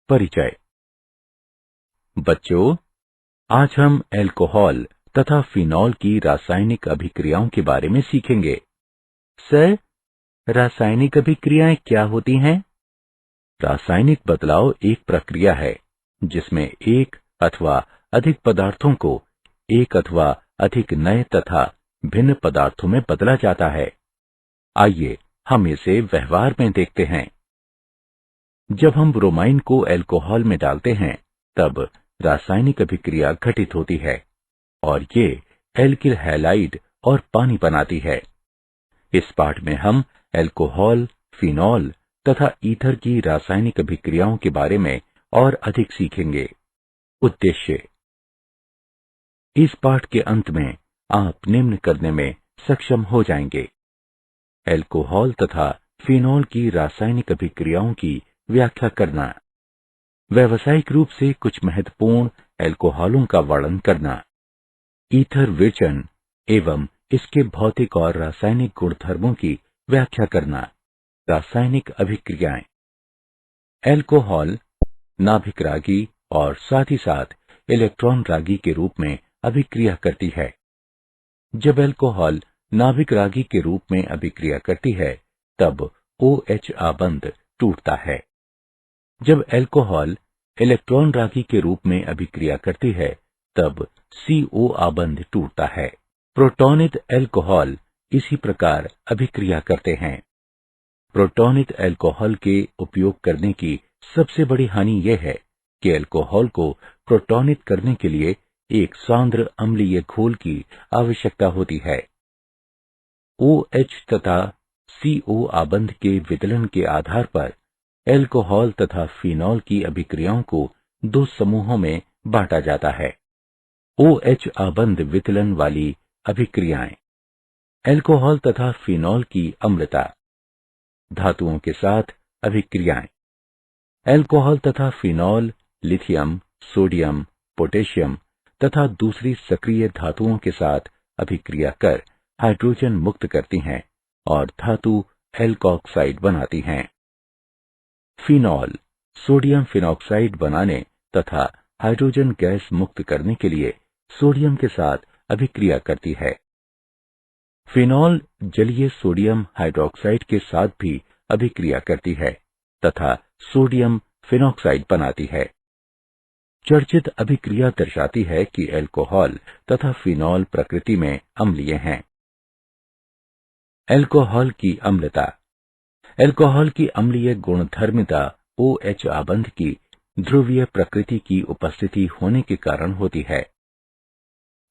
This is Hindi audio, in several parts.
परिचय। बच्चों, आज हम अल्कोहल तथा फिनॉल की रासायनिक अभिक्रियाओं के बारे में सीखेंगे। सर, रासायनिक अभिक्रियाएं क्या होती हैं? रासायनिक बदलाव एक प्रक्रिया है जिसमें एक अथवा अधिक पदार्थों को एक अथवा अधिक नए तथा भिन्न पदार्थों में बदला जाता है। आइए हम इसे व्यवहार में देखते हैं। जब हम ब्रोमाइन को अल्कोहल में डालते हैं, तब रासायनिक अभिक्रिया घटित होती है और ये एल्किल हैलाइड और पानी बनाती है। इस पाठ में हम अल्कोहल, फिनॉल तथा ईथर की रासायनिक अभिक्रियाओं के बारे में और अधिक सीखेंगे। उद्देश्य: इस पाठ के अंत में आप निम्न करने में सक्षम हो जाएंगे। अल्कोहल तथा फिनॉल की रासायनिक अभिक्रियाओं की व्याख्या करना, व्यावसायिक रूप से कुछ महत्वपूर्ण अल्कोहलों का वर्णन करना, ईथर विचलन एवं इसके भौतिक और रासायनिक गुणधर्मों की व्याख्या करना। रासायनिक अभिक्रियाएं। अल्कोहल नाभिक रागी और साथ ही साथ इलेक्ट्रॉन रागी के रूप में अभिक्रिया करती है। जब अल्कोहल नाभिक रागी के रूप में अभिक्रिया करती है, तब OH आबंध टूटता है। जब अल्कोहल इलेक्ट्रॉन रागी के रूप में अभिक्रिया करती है, तब CO आबंध टूटता है। प्रोटॉनित अल्कोहल इसी प्रकार अभिक्रिया करते हैं। प्रोटॉनित अल्कोहल के उपयोग करने की सबसे बड़ी हानि यह है कि अल्कोहल को प्रोटॉनित करने के लिए एक सांद्र अम्लीय घोल की आवश्यकता होती है। OH तथा CO आबंध के विदलन के आधार पर अल्कोहल तथा फिनॉल की अभिक्रियाओं को दो समूहों में बांटा जाता है। OH आबंध विदलन वाली अभिक्रियाएं। अल्कोहल तथा फिनॉल की अम्लता। धातुओं के साथ अभिक्रियाएं। अल्कोहल तथा फिनॉल लिथियम, सोडियम, पोटेशियम तथा दूसरी सक्रिय धातुओं के साथ अभिक्रिया कर हाइड्रोजन मुक्त करती हैं और धातु एल्कोक्साइड बनाती हैं। फिनॉल सोडियम फिनॉक्साइड बनाने तथा हाइड्रोजन गैस मुक्त करने के लिए सोडियम के साथ अभिक्रिया करती है। फिनॉल जलीय सोडियम हाइड्रोक्साइड के साथ भी अभिक्रिया करती है तथा सोडियम फिनॉक्साइड बनाती है। चर्चित अभिक्रिया दर्शाती है कि अल्कोहल तथा फिनॉल प्रकृति में अम्लीय हैं। अल्कोहल की अम्लता। अल्कोहल की अम्लीय गुणधर्मिता OH आबंध की ध्रुवीय प्रकृति की उपस्थिति होने के कारण होती है।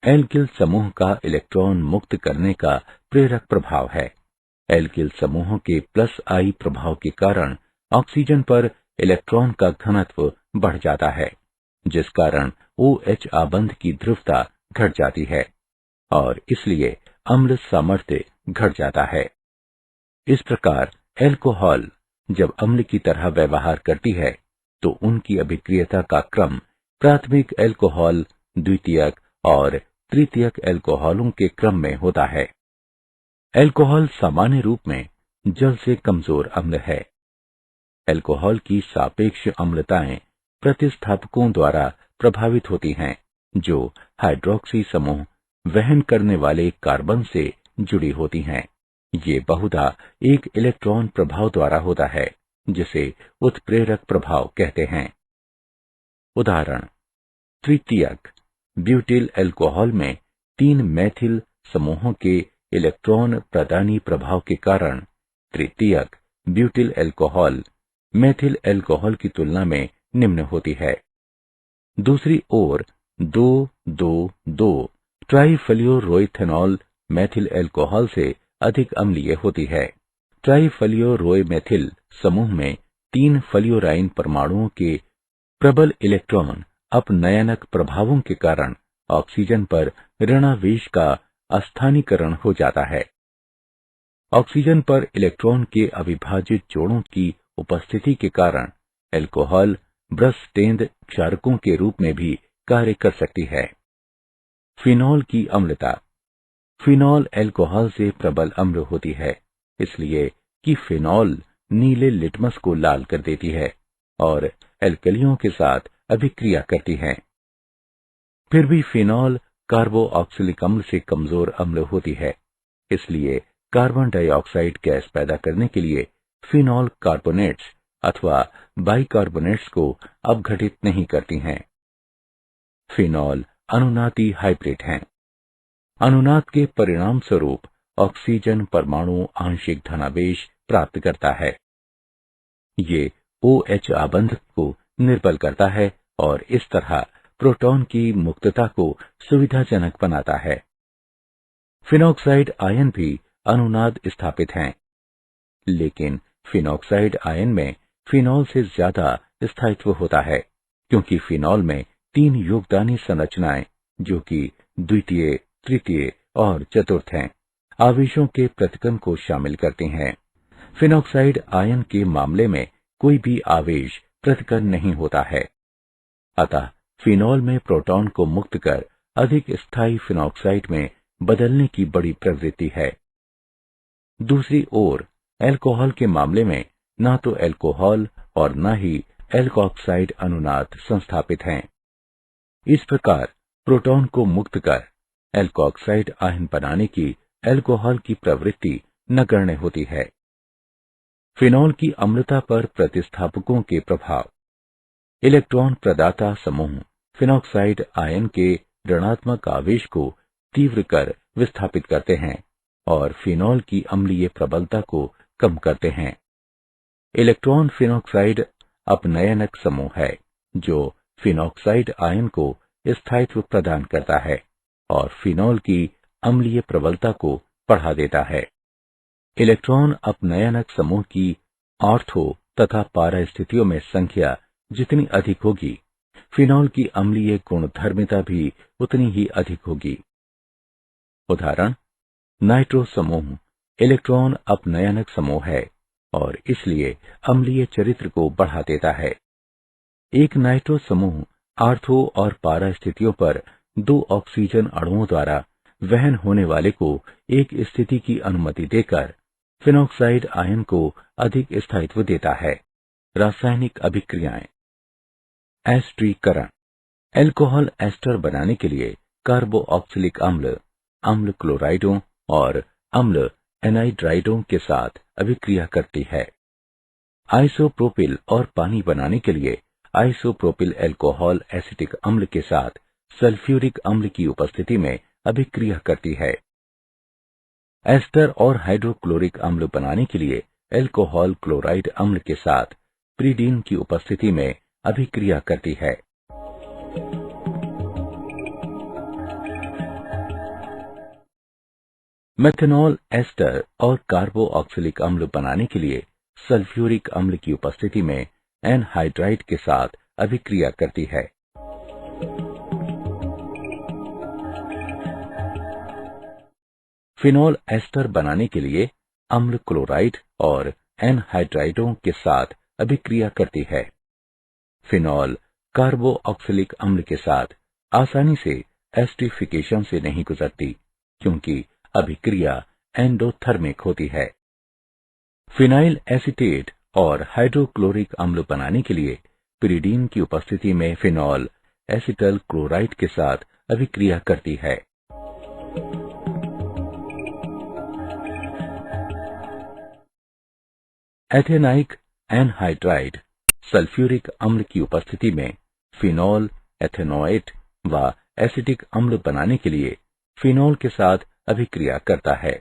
एल्किल समूह का इलेक्ट्रॉन मुक्त करने का प्रेरक प्रभाव है। एल्किल समूहों के I प्रभाव के कारण ऑक्सीजन पर इलेक्ट्रॉन का घनत्व बढ़ जाता है, जिस कारण OH आबंध की ध्रुवता घट जाती है और इसलिए अम्ल सामर्थ्य घट जाता है। इस प्रकार अल्कोहल जब अम्ल की तरह व्यवहार करती है, तो उनकी अभिक्रियता का क्रम प्राथमिक अल्कोहल, द्वितीयक और तृतीयक अल्कोहलों के क्रम में होता है। अल्कोहल सामान्य रूप में जल से कमजोर अम्ल है। अल्कोहल की सापेक्ष अम्लताएं प्रतिस्थापकों द्वारा प्रभावित होती हैं, जो हाइड्रोक्सी समूह वहन करने वाले कार्बन से जुड़ी होती हैं। ये बहुधा एक इलेक्ट्रॉन प्रभाव द्वारा होता है, जिसे उत्प्रेरक प्रभाव कहते हैं। उदाहरण: तृतीयक ब्यूटिल अल्कोहल में 3 मैथिल समूहों के इलेक्ट्रॉन प्रदानी प्रभाव के कारण तृतीयक ब्यूटिल अल्कोहल मैथिल अल्कोहल की तुलना में निम्न होती है। दूसरी ओर 2,2,2 ट्राइफ्लोरोइथेनॉल मैथिल अल्कोहल से अधिक अम्लीय होती है। ट्राइफ्लोरोमेथिल समूह में 3 फ्लोराइन परमाणुओं के प्रबल इलेक्ट्रॉन अपनयनक प्रभावों के कारण ऑक्सीजन पर ऋणावेश का अस्थानीकरण हो जाता है। ऑक्सीजन पर इलेक्ट्रॉन के अविभाजित जोड़ों की उपस्थिति के कारण अल्कोहल ब्रशटेंद क्षारकों के रूप में भी कार्य कर सकती है। फिनॉल की अम्लता। फिनॉल अल्कोहल से प्रबल अम्ल होती है, इसलिए कि फिनॉल नीले लिटमस को लाल कर देती है और एल्कलियों के साथ अभिक्रिया करती हैं। फिर भी फिनॉल कार्बोऑक्सिलिक अम्ल से कमजोर अम्ल होती है, इसलिए कार्बन डाइऑक्साइड गैस पैदा करने के लिए फिनॉल कार्बोनेट्स अथवा बाइकार्बोनेट्स को अपघटित नहीं करती हैं। फिनॉल अनुनाती हाइब्रिड हैं। अनुनाद के परिणाम स्वरूप ऑक्सीजन परमाणु आंशिक धनावेश प्राप्त करता है। ये OH आबंध को निर्बल करता है और इस तरह प्रोटॉन की मुक्तता को सुविधाजनक बनाता है। फिनॉक्साइड आयन भी अनुनाद स्थापित हैं, लेकिन फिनॉक्साइड आयन में फिनॉल से ज्यादा स्थायित्व होता है, क्योंकि फिनॉल में 3 योगदानी संरचनाएं, जो कि द्वितीय, तृतीय और चतुर्थ हैं, आवेशों के प्रतिकर्म को शामिल करती हैं। फिनॉक्साइड आयन के मामले में कोई भी आवेश प्रतिकर्म नहीं होता है, अतः फिनॉल में प्रोटॉन को मुक्त कर अधिक स्थायी फिनॉक्साइड में बदलने की बड़ी प्रवृत्ति है। दूसरी ओर अल्कोहल के मामले में न तो अल्कोहल और न ही एल्कोऑक्साइड अनुनाद संस्थापित हैं। इस प्रकार प्रोटॉन को मुक्त कर एल्कोऑक्साइड आयन बनाने की अल्कोहल की प्रवृत्ति नगण्य होती है। फिनॉल की अम्लता पर प्रतिस्थापकों के प्रभाव। इलेक्ट्रॉन प्रदाता समूह फिनॉक्साइड आयन के ऋणात्मक आवेश को तीव्र कर विस्थापित करते हैं और फिनॉल की अम्लीय प्रबलता को कम करते हैं। इलेक्ट्रॉन फिनॉक्साइड अपनयनक समूह है, जो फिनॉक्साइड आयन को स्थायित्व प्रदान करता है और फिनॉल की अम्लीय प्रबलता को बढ़ा देता है। इलेक्ट्रॉन अपनयनक समूह की ऑर्थो तथा पारा स्थितियों में संख्या जितनी अधिक होगी, फिनॉल की अम्लीय गुणधर्मिता भी उतनी ही अधिक होगी। उदाहरण, नाइट्रो समूह इलेक्ट्रॉन अपनयनक समूह है और इसलिए अम्लीय चरित्र को बढ़ा देता है। एक नाइट्रो समूह आर्थो और पारा स्थितियों पर 2 ऑक्सीजन अणुओं द्वारा वहन होने वाले को एक स्थिति की अनुमति देकर फिनॉक्साइड आयन को अधिक स्थायित्व देता है। रासायनिक अभिक्रियाएं। एस्टरीकरण। अल्कोहल एस्टर बनाने के लिए कार्बोऑक्सिलिक अम्ल अम्ल क्लोराइडों और अम्ल एनाइड्राइडों के साथ अभिक्रिया करती है। आइसोप्रोपिल और पानी बनाने के लिए आइसोप्रोपिल अल्कोहल एसिटिक अम्ल के साथ सल्फ्यूरिक अम्ल की उपस्थिति में अभिक्रिया करती है। एस्टर और हाइड्रोक्लोरिक अम्ल बनाने के लिए अल्कोहल क्लोराइड अम्ल के साथ प्रीडीन की उपस्थिति में अभिक्रिया करती है। मेथनॉल एस्टर और कार्बोऑक्सिलिक अम्ल बनाने के लिए सल्फ्यूरिक अम्ल की उपस्थिति में एनहाइड्राइड के साथ अभिक्रिया करती है। फिनॉल एस्टर बनाने के लिए अम्ल क्लोराइड और एनहाइड्राइडों के साथ अभिक्रिया करती है। फिनॉल कार्बोऑक्सिलिक अम्ल के साथ आसानी से एस्टरीफिकेशन से नहीं गुजरती, क्योंकि अभिक्रिया एंडोथर्मिक होती है। फिनाइल एसीटेट और हाइड्रोक्लोरिक अम्ल बनाने के लिए पिरिडीन की उपस्थिति में फिनॉल एसिटल क्लोराइड के साथ अभिक्रिया करती है। एथेनाइक एनहाइड्राइड सल्फ्यूरिक अम्ल की उपस्थिति में फिनॉल एथेनोएट व एसिटिक अम्ल बनाने के लिए फिनॉल के साथ अभिक्रिया करता है।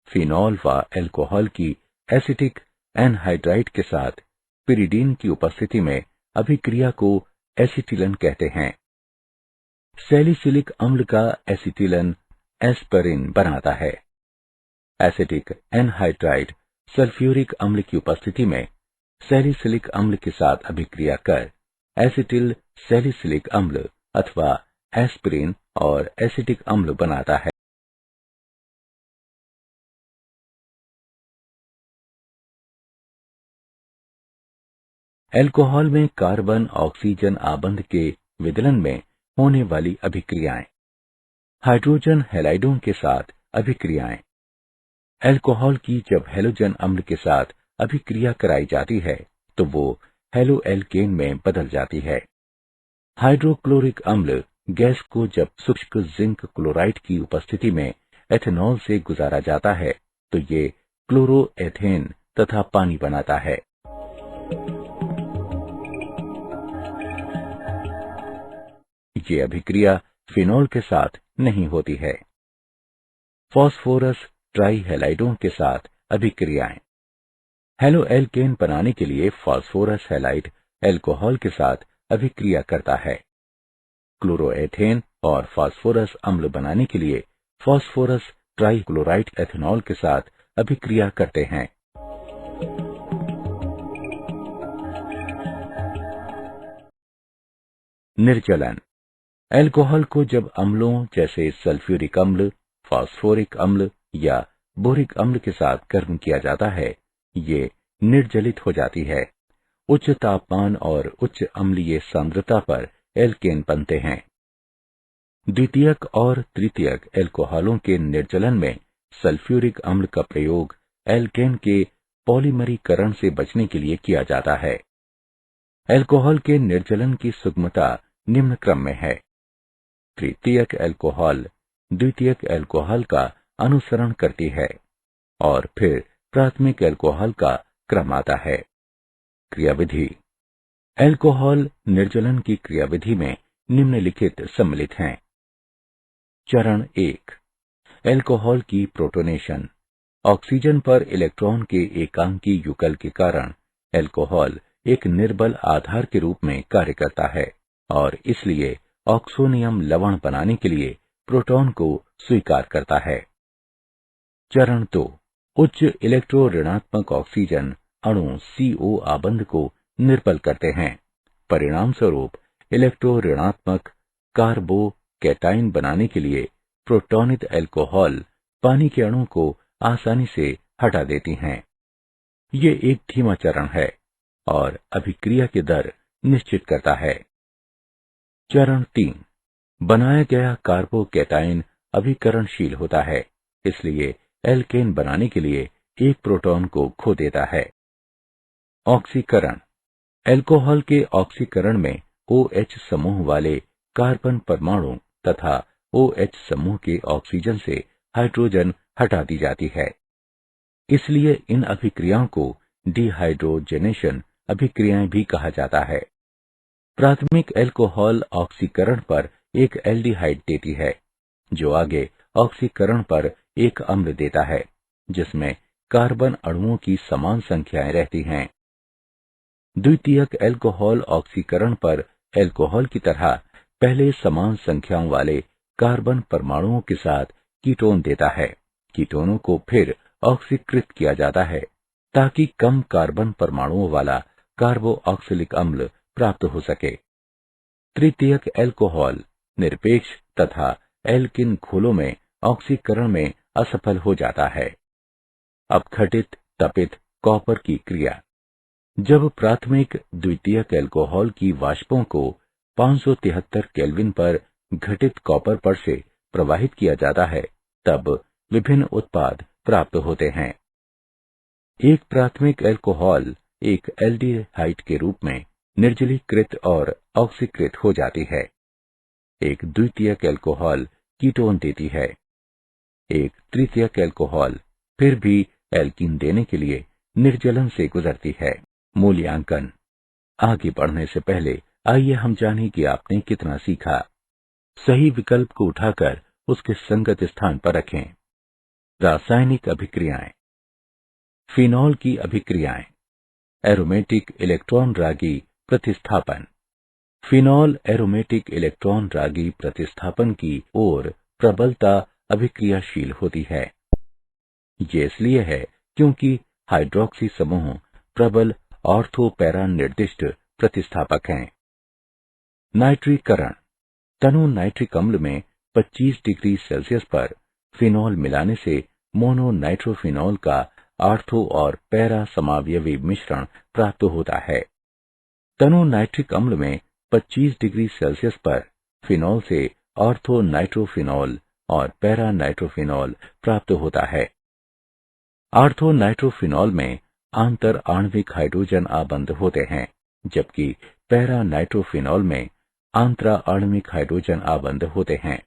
फिनॉल व अल्कोहल की एसिटिक एनहाइड्राइड के साथ पिरिडीन की उपस्थिति में अभिक्रिया को एसिटिलन कहते हैं। सैलिसिलिक अम्ल का एसिटिलन एस्परिन बनाता है। एसिटिक एनहाइड्राइड सल्फ्यूरिक अम्ल की उपस्थिति में सैलिसिलिक अम्ल के साथ अभिक्रिया कर एसिटिल सैलिसिलिक अम्ल अथवा एस्पिरिन और एसिटिक अम्ल बनाता है। अल्कोहल में कार्बन ऑक्सीजन आबंध के विदलन में होने वाली अभिक्रियाएं। हाइड्रोजन हैलाइडों के साथ अभिक्रियाएं। अल्कोहल की जब हैलोजन अम्ल के साथ अभिक्रिया कराई जाती है तो वो हेलोएल्केन में बदल जाती है। हाइड्रोक्लोरिक अम्ल गैस को जब शुष्क जिंक क्लोराइड की उपस्थिति में एथेनॉल से गुजारा जाता है तो ये क्लोरोएथेन तथा पानी बनाता है। ये अभिक्रिया फिनॉल के साथ नहीं होती है। फास्फोरस ट्राइहैलाइडों के साथ अभिक्रियाएं। हेलोएल्केन बनाने के लिए फास्फोरस हैलाइड एल्कोहल के साथ अभिक्रिया करता है। क्लोरोएथेन और फास्फोरस अम्ल बनाने के लिए फास्फोरस ट्राइक्लोराइड एथेनॉल के साथ अभिक्रिया करते हैं। निर्जलन। एल्कोहल को जब अम्लों जैसे सल्फ्यूरिक अम्ल, फास्फोरिक अम्ल या बोरिक अम्ल के साथ गर्म किया जाता है, ये निर्जलित हो जाती है। उच्च तापमान और उच्च अम्लीय सांद्रता पर एल्केन बनते हैं। द्वितीयक और तृतीयक एल्कोहलों के निर्जलन में सल्फ्यूरिक अम्ल का प्रयोग एल्केन के पॉलीमरीकरण से बचने के लिए किया जाता है। एल्कोहल के निर्जलन की सुगमता निम्न क्रम में है। तृतीयक एल्कोहल द्वितीयक एल्कोहल का अनुसरण करती है और फिर प्राथमिक एल्कोहल का क्रम आता है। क्रियाविधि। एल्कोहल निर्जलन की क्रियाविधि में निम्नलिखित सम्मिलित हैं। चरण 1। एल्कोहल की प्रोटोनेशन। ऑक्सीजन पर इलेक्ट्रॉन के एकांकी युगल के कारण एल्कोहल एक निर्बल आधार के रूप में कार्य करता है और इसलिए ऑक्सोनियम लवण बनाने के लिए प्रोटॉन को स्वीकार करता है। चरण 2। उच्च इलेक्ट्रो ऋणात्मक ऑक्सीजन अणु CO आबंध को निर्बल करते हैं। परिणाम स्वरूप इलेक्ट्रो ऋणात्मक कार्बोकैटायन बनाने के लिए प्रोटॉनित एल्कोहल पानी के अणु को आसानी से हटा देती हैं। ये एक धीमा चरण है और अभिक्रिया की दर निश्चित करता है। चरण 3। बनाया गया कार्बोकैटायन अभिकरणशील होता है, इसलिए एल्केन बनाने के लिए एक प्रोटॉन को खो देता है। ऑक्सीकरण। एल्कोहल के ऑक्सीकरण में OH समूह वाले कार्बन परमाणु तथा OH समूह के ऑक्सीजन से हाइड्रोजन हटा दी जाती है। इसलिए इन अभिक्रियाओं को डिहाइड्रोजनेशन अभिक्रियाएं भी कहा जाता है। प्राथमिक एल्कोहल ऑक्सीकरण पर एक एल्डिहाइड देती है, जो आगे ऑक्सीकरण पर एक अम्ल देता है, जिसमें कार्बन अणुओं की समान संख्याएं रहती हैं। द्वितीयक एल्कोहल ऑक्सीकरण पर एल्कोहल की तरह पहले समान संख्याओं वाले कार्बन परमाणुओं के साथ कीटोन देता है। कीटोनों को फिर ऑक्सीकृत किया जाता है ताकि कम कार्बन परमाणुओं वाला कार्बोऑक्सिलिक अम्ल प्राप्त हो सके। तृतीयक एल्कोहल निरपेक्ष तथा एल्किन घोलों में ऑक्सीकरण में असफल हो जाता है। अपघटित तपित कॉपर की क्रिया। जब प्राथमिक द्वितीयक एल्कोहल की वाष्पों को 573 केल्विन पर घटित कॉपर पर से प्रवाहित किया जाता है, तब विभिन्न उत्पाद प्राप्त होते हैं। एक प्राथमिक एल्कोहल एक एल्डिहाइड के रूप में निर्जलीकृत और ऑक्सीकृत हो जाती है। एक द्वितीयक एल्कोहल कीटोन देती है। एक तृतीयक एल्कोहल फिर भी एल्कीन देने के लिए निर्जलन से गुजरती है। मूल्यांकन। आगे बढ़ने से पहले आइए हम जानें कि आपने कितना सीखा। सही विकल्प को उठाकर उसके संगत स्थान पर रखें। रासायनिक अभिक्रियाएं। फिनॉल की अभिक्रियाएं। एरोमेटिक इलेक्ट्रॉन रागी प्रतिस्थापन। फिनॉल एरोमेटिक इलेक्ट्रॉन रागी प्रतिस्थापन की ओर प्रबलता अभिक्रियाशील होती है। ये इसलिए है क्योंकि हाइड्रोक्सी समूह प्रबल ऑर्थो पैरा निर्दिष्ट प्रतिस्थापक हैं। नाइट्रीकरण। तनु नाइट्रिक अम्ल में 25 डिग्री सेल्सियस पर फिनॉल मिलाने से मोनो नाइट्रोफिनॉल का ऑर्थो और पैरा समावयवी मिश्रण प्राप्त होता है। तनु नाइट्रिक अम्ल में 25 डिग्री सेल्सियस पर फिनॉल से ऑर्थो नाइट्रोफिनॉल और पैरा नाइट्रोफिनॉल प्राप्त होता है। ऑर्थो नाइट्रोफिनॉल में आंतर आणविक हाइड्रोजन आबंध होते हैं, जबकि पैरा नाइट्रोफिनॉल में आंतरा आणविक हाइड्रोजन आबंध होते हैं।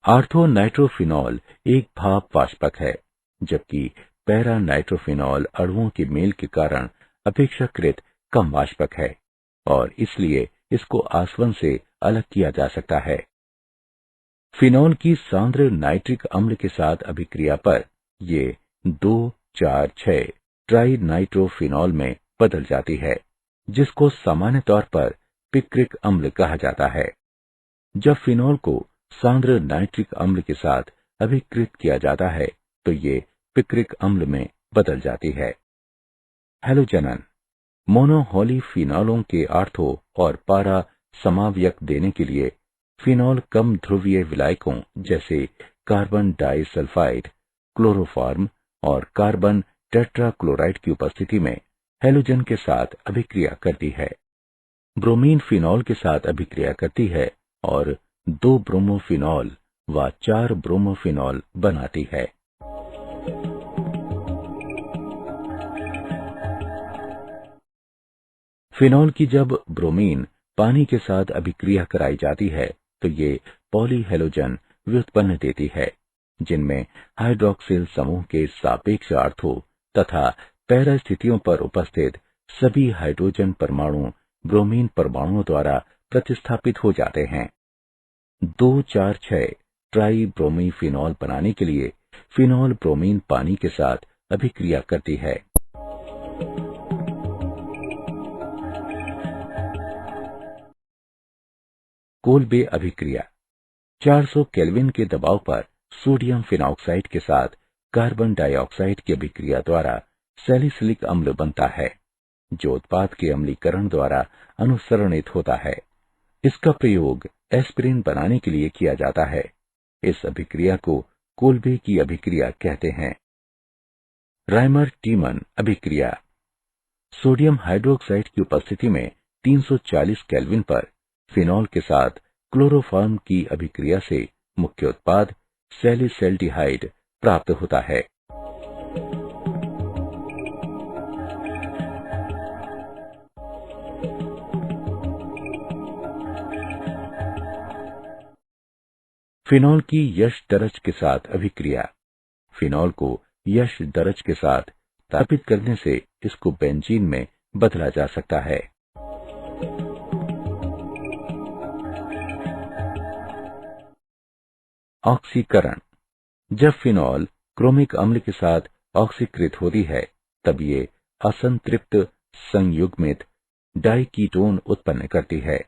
आर्थो नाइट्रोफिनॉल एक भाप वाष्पक है, जबकि पैरा नाइट्रोफिनॉल अणुओं के मेल के कारण अपेक्षाकृत कम वाष्पक है और इसलिए इसको आसवन से अलग किया जा सकता है। फिनॉल की सांद्र नाइट्रिक अम्ल के साथ अभिक्रिया पर ये 2,4,6 ट्राई नाइट्रोफिनॉल में बदल जाती है, जिसको सामान्य तौर पर पिक्रिक अम्ल कहा जाता है। जब फिनॉल को सांद्र नाइट्रिक अम्ल के साथ अभिकृत किया जाता है तो ये पिक्रिक अम्ल में बदल जाती है। हैलोजनन मोनोहॉलीफिनॉलों के आर्थो और पारा समावयक देने के लिए फिनॉल कम ध्रुवीय विलायकों जैसे कार्बन डाइसल्फाइड, क्लोरोफॉर्म और कार्बन टेट्राक्लोराइड की उपस्थिति में हैलोजन के साथ अभिक्रिया करती है। ब्रोमीन फिनॉल के साथ अभिक्रिया करती है और 2 ब्रोमोफिनॉल व 4 ब्रोमोफिनॉल बनाती है। फिनॉल की जब ब्रोमीन पानी के साथ अभिक्रिया कराई जाती है तो ये पॉलीहेलोजन व्युत्पन्न देती है, जिनमें हाइड्रोक्सिल समूह के सापेक्ष आर्थो तथा पैरा स्थितियों पर उपस्थित सभी हाइड्रोजन परमाणु ब्रोमीन परमाणुओं द्वारा प्रतिस्थापित हो जाते हैं। 2,4,6 ट्राई ब्रोमीफिनॉल बनाने के लिए फिनॉल ब्रोमीन पानी के साथ अभिक्रिया करती है। कोल्बे अभिक्रिया 400 केल्विन के दबाव पर सोडियम फिनॉक्साइड के साथ कार्बन डाइऑक्साइड की अभिक्रिया द्वारा सैलिसिलिक अम्ल बनता है, जो उत्पाद के अम्लीकरण द्वारा अनुसरणित होता है। इसका प्रयोग एस्पिरिन बनाने के लिए किया जाता है। इस अभिक्रिया को कोल्बे की अभिक्रिया कहते हैं। राइमर टीमन अभिक्रिया सोडियम हाइड्रोक्साइड की उपस्थिति में 340 केल्विन पर फिनॉल के साथ क्लोरोफॉर्म की अभिक्रिया से मुख्य उत्पाद सैलिसैल्डिहाइड प्राप्त होता है। फिनॉल की यश दरज के साथ अभिक्रिया फिनॉल को यश दरज के साथ स्थापित करने से इसको बेंजीन में बदला जा सकता है। ऑक्सीकरण जब फिनॉल क्रोमिक अम्ल के साथ ऑक्सीकृत होती है तब ये असंतृप्त संयुग्मित डाइकीटोन उत्पन्न करती है,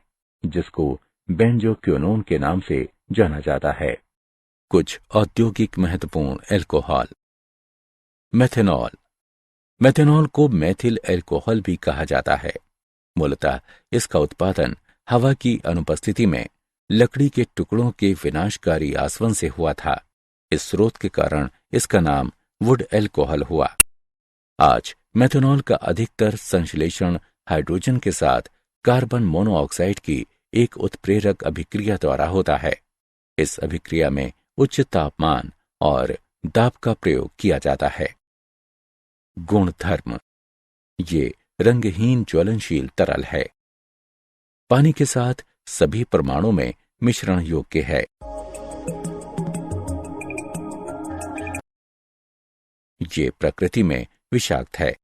जिसको बेंजोक्विनोन के नाम से जाना जाता है। कुछ औद्योगिक महत्वपूर्ण एल्कोहल। मेथेनॉल मेथेनॉल को मेथिल एल्कोहल भी कहा जाता है। मूलतः इसका उत्पादन हवा की अनुपस्थिति में लकड़ी के टुकड़ों के विनाशकारी आसवन से हुआ था। इस स्रोत के कारण इसका नाम वुड एल्कोहल हुआ। आज मेथेनॉल का अधिकतर संश्लेषण हाइड्रोजन के साथ कार्बन मोनोऑक्साइड की एक उत्प्रेरक अभिक्रिया द्वारा होता है। इस अभिक्रिया में उच्च तापमान और दाब का प्रयोग किया जाता है। गुणधर्म ये रंगहीन ज्वलनशील तरल है। पानी के साथ सभी परमाणु में मिश्रण योग्य है। ये प्रकृति में विषाक्त है।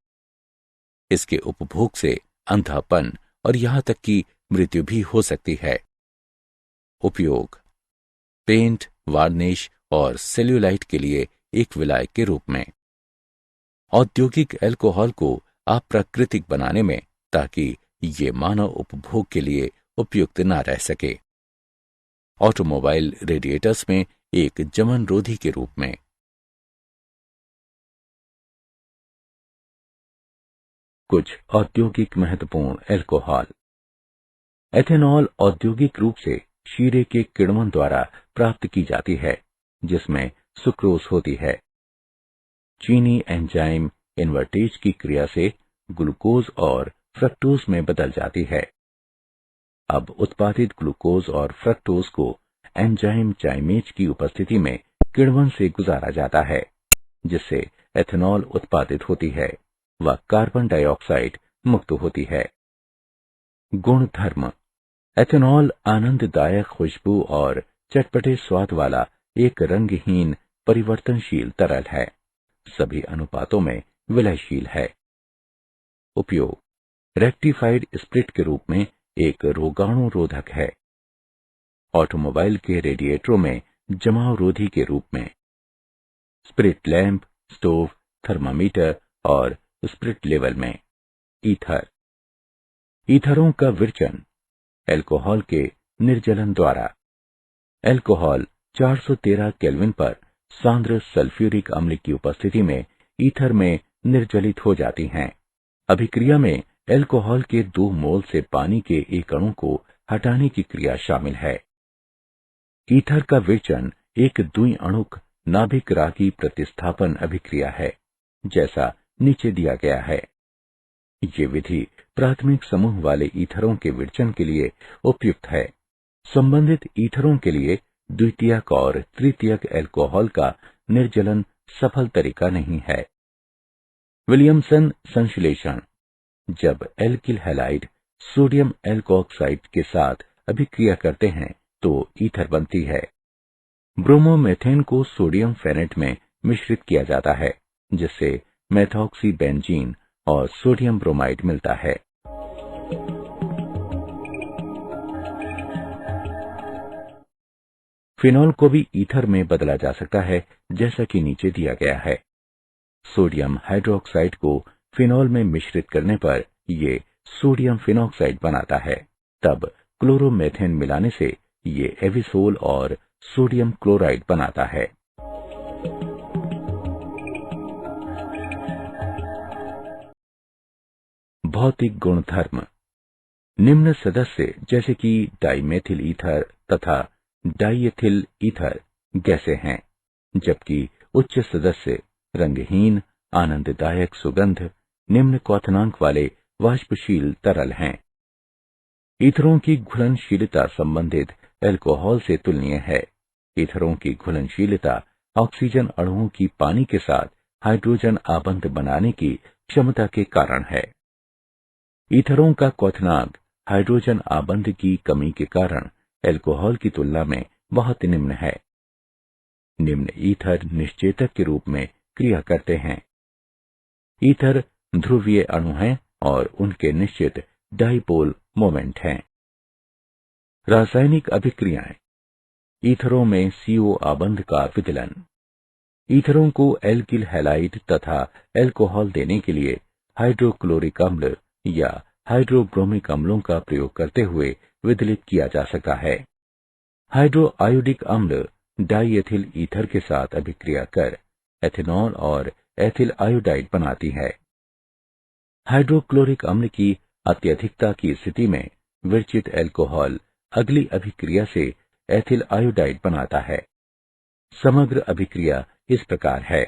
इसके उपभोग से अंधापन और यहां तक कि मृत्यु भी हो सकती है। उपयोग पेंट, वार्निश और सेल्यूलाइट के लिए एक विलायक के रूप में। औद्योगिक एल्कोहल को अप्राकृतिक बनाने में, ताकि ये मानव उपभोग के लिए उपयुक्त न रह सके। ऑटोमोबाइल रेडिएटर्स में एक जमन रोधी के रूप में। कुछ औद्योगिक महत्वपूर्ण एल्कोहल। एथेनॉल औद्योगिक रूप से शीरे के किण्वन द्वारा प्राप्त की जाती है, जिसमें सुक्रोज होती है। चीनी एंजाइम इन्वर्टेज की क्रिया से ग्लूकोज और फ्रक्टोज में बदल जाती है। अब उत्पादित ग्लूकोज और फ्रक्टोज को एंजाइम चाइमेज की उपस्थिति में किण्वन से गुजारा जाता है, जिससे एथेनॉल उत्पादित होती है। व कार्बन डाइऑक्साइड मुक्त होती है। गुण धर्म। एथेनॉल आनंददायक खुशबू और चटपटे स्वाद वाला एक रंगहीन परिवर्तनशील तरल है। सभी अनुपातों में विलयशील है। उपयोग। रेक्टिफाइड स्प्रिट के रूप में एक रोगाणु रोधक है। ऑटोमोबाइल के रेडिएटरों में जमाव रोधी के रूप में। स्प्रिट लैंप, स्टोव, थर्मामीटर और स्प्रिट लेवल में। ईथर। ईथरों का विरचन अल्कोहल के निर्जलन द्वारा। अल्कोहल 413 केल्विन पर सांद्र सल्फ्यूरिक अम्ल की उपस्थिति में ईथर में निर्जलित हो जाती हैं। अभिक्रिया में अल्कोहल के 2 मोल से पानी के एक अणु को हटाने की क्रिया शामिल है। ईथर का विरचन एक द्विअणुक नाभिक रागी प्रतिस्थापन अभिक्रिया है, जैसा नीचे दिया गया है। ये विधि प्राथमिक समूह वाले ईथरों के विरचन के लिए उपयुक्त है। संबंधित ईथरों के लिए द्वितीयक और तृतीयक अल्कोहल का निर्जलन सफल तरीका नहीं है। विलियमसन संश्लेषण। जब एल्किल हैलाइड सोडियम एल्कोऑक्साइड के साथ अभिक्रिया करते हैं तो ईथर बनती है। ब्रोमोमेथेन को सोडियम फेनेट में मिश्रित किया जाता है, जिससे मेथॉक्सी बेंजीन और सोडियम ब्रोमाइड मिलता है। फिनॉल को भी ईथर में बदला जा सकता है, जैसा कि नीचे दिया गया है। सोडियम हाइड्रोक्साइड को फिनॉल में मिश्रित करने पर ये सोडियम फिनॉक्साइड बनाता है। तब क्लोरोमेथेन मिलाने से ये एविसोल और सोडियम क्लोराइड बनाता है। भौतिक गुणधर्म। निम्न सदस्य जैसे कि डाइमेथिल ईथर तथा डाइएथिल ईथर गैसें हैं, जबकि उच्च सदस्य रंगहीन, आनंददायक सुगंध, निम्न क्वथनांक वाले वाष्पशील तरल हैं। ईथरों की घुलनशीलता संबंधित अल्कोहल से तुलनीय है। ईथरों की घुलनशीलता ऑक्सीजन अणुओं की पानी के साथ हाइड्रोजन आबंध बनाने की क्षमता के कारण है। ईथरों का क्वथनांक हाइड्रोजन आबंध की कमी के कारण अल्कोहल की तुलना में बहुत निम्न है। निम्न ईथर निश्चेतक के रूप में क्रिया करते हैं। ईथर ध्रुवीय अणु हैं और उनके निश्चित डाइपोल मोमेंट हैं। रासायनिक अभिक्रियाएं। ईथरों में CO आबंध का विदलन। ईथरों को एल्किल हैलाइड तथा अल्कोहल देने के लिए हाइड्रोक्लोरिक अम्ल या हाइड्रोब्रोमिक अम्लों का प्रयोग करते हुए विदलित किया जा सकता है। हाइड्रोआयोडिक अम्ल डाइएथिल ईथर के साथ अभिक्रिया कर एथेनॉल और एथिल आयोडाइड बनाती है। हाइड्रोक्लोरिक अम्ल की अत्यधिकता की स्थिति में विरचित अल्कोहल अगली अभिक्रिया से एथिल आयोडाइड बनाता है। समग्र अभिक्रिया इस प्रकार है।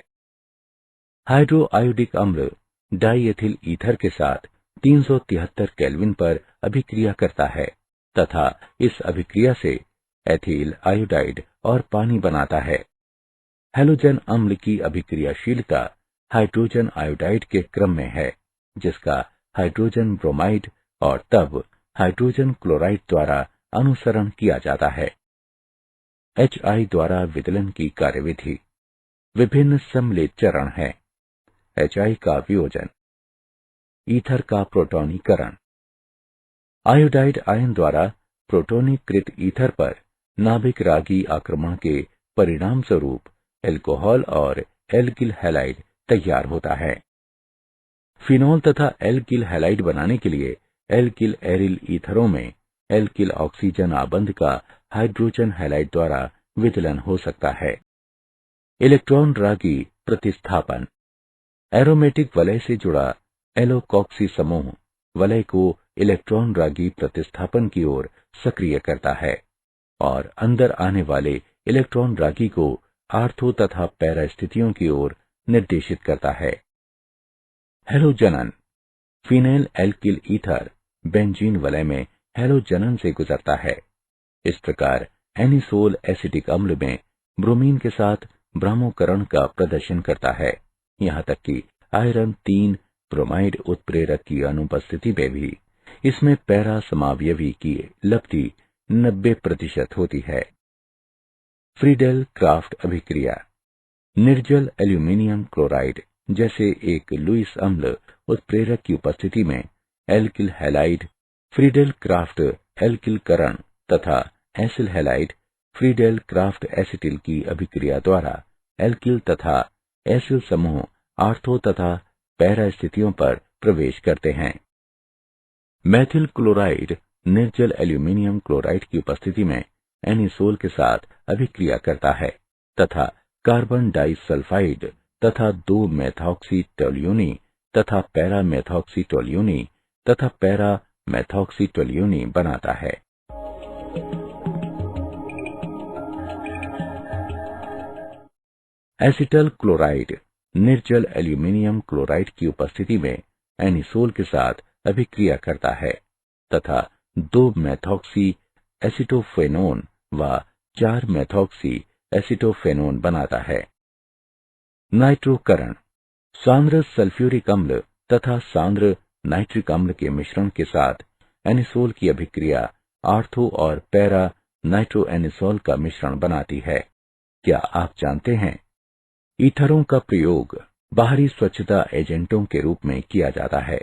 हाइड्रोआयोडिक अम्ल डाइएथिल ईथर के साथ 373 केल्विन पर अभिक्रिया करता है तथा इस अभिक्रिया से एथिल आयोडाइड और पानी बनाता है। हैलोजन अम्ल की अभिक्रियाशीलता हाइड्रोजन आयोडाइड के क्रम में है, जिसका हाइड्रोजन ब्रोमाइड और तब हाइड्रोजन क्लोराइड द्वारा अनुसरण किया जाता है। HI द्वारा विदलन की कार्यविधि। विभिन्न सम्मिलित चरण हैं। HI का वियोजन, ईथर का प्रोटोनीकरण। आयोडाइड आयन द्वारा प्रोटोनीकृत ईथर पर नाभिक रागी आक्रमण के परिणाम स्वरूप अल्कोहल और एल्किल हैलाइड तैयार होता है। फिनॉल तथा एल्किल हैलाइड बनाने के लिए एल्किल एरिल ईथरों में एल्किल ऑक्सीजन आबंध का हाइड्रोजन हैलाइड द्वारा विदलन हो सकता है। इलेक्ट्रॉन रागी प्रतिस्थापन। एरोमेटिक वलय से जुड़ा एलोकॉक्सी समूह वलय को इलेक्ट्रॉन रागी प्रतिस्थापन की ओर सक्रिय करता है और अंदर आने वाले इलेक्ट्रॉन रागी को आर्थो तथा पैरा स्थितियों की ओर निर्देशित करता है। हैलोजनन। फिनाइल एल्किल ईथर बेंजीन वलय में हैलोजनन से गुजरता है। इस प्रकार एनिसोल एसिटिक अम्ल में ब्रोमीन के साथ ब्राह्मोकरण का प्रदर्शन करता है, यहाँ तक कि आयरन 3 ब्रोमाइड उत्प्रेरक की अनुपस्थिति में भी इसमें पैरा समावयवी की लब्धि 90% होती है। फ्रीडेल क्राफ्ट अभिक्रिया। निर्जल एल्यूमिनियम क्लोराइड जैसे एक लुईस अम्ल उत्प्रेरक की उपस्थिति में alkyl halide Friedel Crafts alkyl करण तथा acyl halide Friedel Crafts acetyl की अभिक्रिया द्वारा एल्किल तथा एसिल समूह आर्थो तथा पैरा स्थितियों पर प्रवेश करते हैं। मैथिल क्लोराइड निर्जल एल्यूमिनियम क्लोराइड की उपस्थिति में एनिसोल के साथ अभिक्रिया करता है तथा कार्बन डाइसल्फाइड तथा 2 मेथॉक्सी टोल्यूनी तथा पैरा मेथॉक्सी टोल्यूनी तथा पैरा मेथॉक्सी टोल्यूनी बनाता है। एसिटल क्लोराइड निर्जल एल्यूमिनियम क्लोराइड की उपस्थिति में एनिसोल के साथ अभिक्रिया करता है तथा 2 मेथॉक्सी एसिटोफेनोन व 4 मेथॉक्सी एसिटोफेनोन बनाता है। नाइट्रोकरण सांद्र सल्फ्यूरिक अम्ल तथा सांद्र नाइट्रिक अम्ल के मिश्रण के साथ एनिसोल की अभिक्रिया आर्थो और पैरा नाइट्रोएनिसोल का मिश्रण बनाती है। क्या आप जानते हैं ईथरों का प्रयोग बाहरी स्वच्छता एजेंटों के रूप में किया जाता है।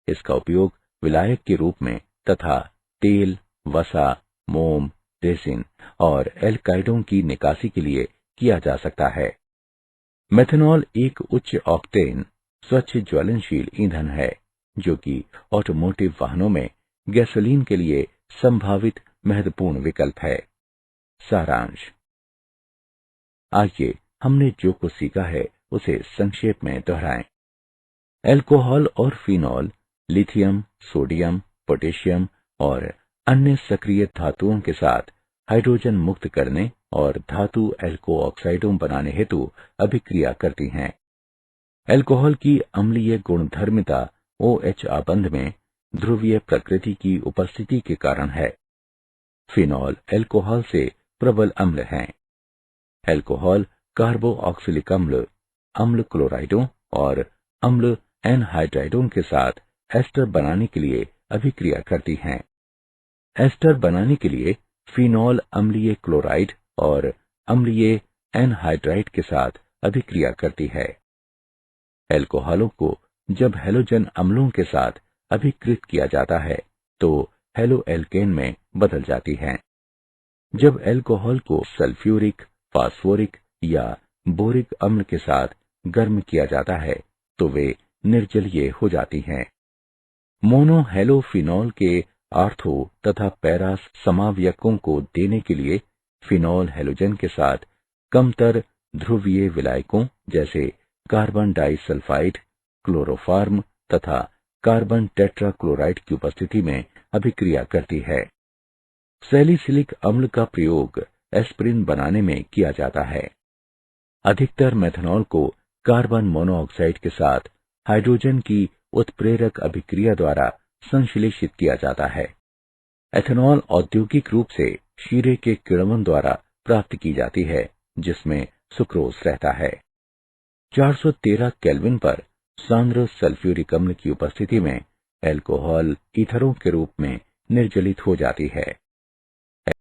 इसका उपयोग विलायक के रूप में तथा तेल, वसा, मोम, रेसिन और एल्काइडों की निकासी के लिए किया जा सकता है। मेथनॉल एक उच्च ऑक्टेन स्वच्छ ज्वलनशील ईंधन है जो कि ऑटोमोटिव वाहनों में गैसोलीन के लिए संभावित महत्वपूर्ण विकल्प है। सारांश। आइए हमने जो कुछ सीखा है उसे संक्षेप में दोहराएं। अल्कोहल और फिनॉल लिथियम, सोडियम, पोटेशियम और अन्य सक्रिय धातुओं के साथ हाइड्रोजन मुक्त करने और धातु एल्को ऑक्साइडों बनाने हेतु अभिक्रिया करती हैं। अल्कोहल की अम्लीय गुणधर्मिता OH आबंध में ध्रुवीय प्रकृति की उपस्थिति के कारण है। फिनॉल अल्कोहल से प्रबल अम्ल हैं। अल्कोहल कार्बोऑक्सिलिक अम्ल, अम्ल क्लोराइडों और अम्ल एनहाइड्राइडों के साथ एस्टर बनाने के लिए अभिक्रिया करती हैं। एस्टर बनाने के लिए फिनॉल अम्लीय क्लोराइड और अम्लीय एनहाइड्राइड के साथ अभिक्रिया करती है। अल्कोहलों को जब हैलोजन अम्लों के साथ अभिकृत किया जाता है तो हेलोएल्केन में बदल जाती हैं। जब अल्कोहल को सल्फ्यूरिक, फास्फोरिक या बोरिक अम्ल के साथ गर्म किया जाता है तो वे निर्जलीय हो जाती हैं। मोनोहेलोफिनॉल के आर्थो तथा पैरा समावयकों को देने के लिए फिनॉल हैलोजन के साथ कमतर ध्रुवीय विलायकों जैसे कार्बन डाइसल्फाइड, क्लोरोफार्म तथा कार्बन टेट्राक्लोराइड की उपस्थिति में अभिक्रिया करती है। सैलिसिलिक अम्ल का प्रयोग एस्पिरिन बनाने में किया जाता है। अधिकतर मेथनॉल को कार्बन मोनोऑक्साइड के साथ हाइड्रोजन की उत्प्रेरक अभिक्रिया द्वारा संश्लेषित किया जाता है। एथेनॉल औद्योगिक रूप से शीरे के किण्वन द्वारा प्राप्त की जाती है जिसमें सुक्रोज रहता है। 413 केल्विन पर सांद्र सल्फ्यूरिक अम्ल की उपस्थिति में अल्कोहल ईथरों के रूप में निर्जलित हो जाती है।